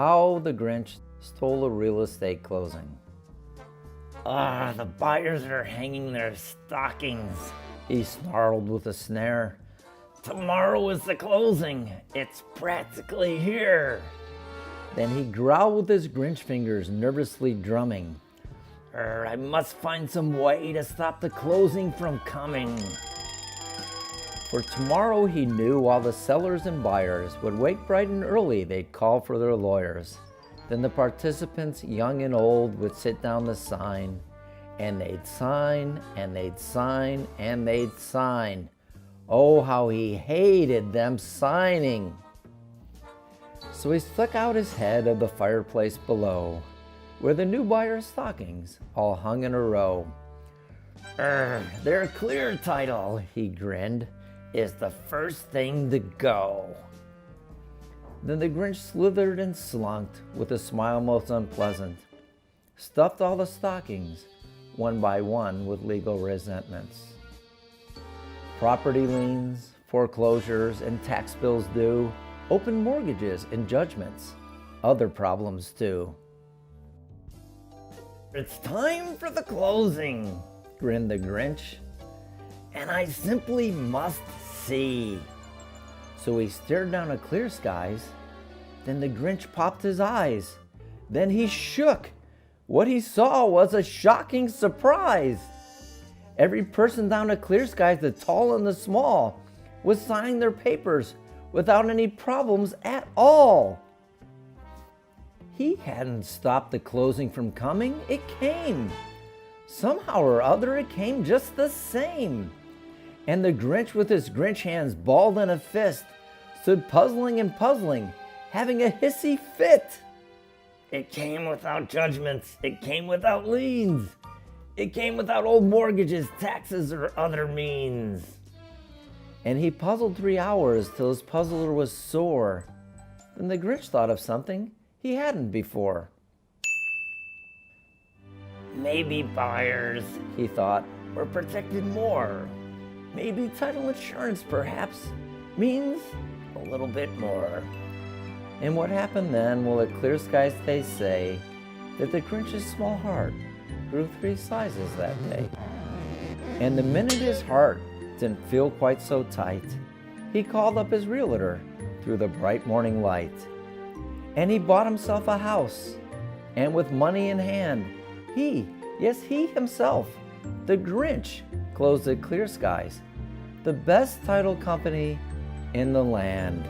How the Grinch Stole a Real Estate Closing. The buyers are hanging their stockings, He snarled with a snare. Tomorrow is the closing. It's practically here. Then he growled with his Grinch fingers nervously drumming. I must find some way to stop the closing from coming. For tomorrow he knew while the sellers and buyers would wake bright and early, they'd call for their lawyers. Then the participants, young and old, would sit down to sign. And they'd sign, and they'd sign, and they'd sign. Oh, how he hated them signing. So he stuck out his head of the fireplace below, where the new buyer's stockings all hung in a row. Their clear title, he grinned, is the first thing to go. Then the Grinch slithered and slunked with a smile most unpleasant, stuffed all the stockings, one by one, with legal resentments. Property liens, foreclosures, and tax bills due, open mortgages and judgments, other problems too. It's time for the closing, Grinned the Grinch. and I simply must see. So he stared down at clear skies. Then the Grinch popped his eyes. Then he shook. What he saw was a shocking surprise. Every person down at clear skies, the tall and the small, was signing their papers without any problems at all. He hadn't stopped the closing from coming. It came. Somehow or other, it came just the same. And the Grinch, with his Grinch hands balled in a fist, stood puzzling and puzzling, having a hissy fit. It came without judgments. It came without liens. It came without old mortgages, taxes, or other means. And he puzzled 3 hours till his puzzler was sore. Then the Grinch thought of something he hadn't before. Maybe buyers, He thought, were protected more. Maybe title insurance, perhaps, means a little bit more. and what happened then will at clear skies they say that the Grinch's small heart grew 3 sizes that day. And the minute his heart didn't feel quite so tight, he called up his realtor through the bright morning light. And he bought himself a house, and with money in hand, he himself, the Grinch, closed at Clear Skies, the best title company in the land.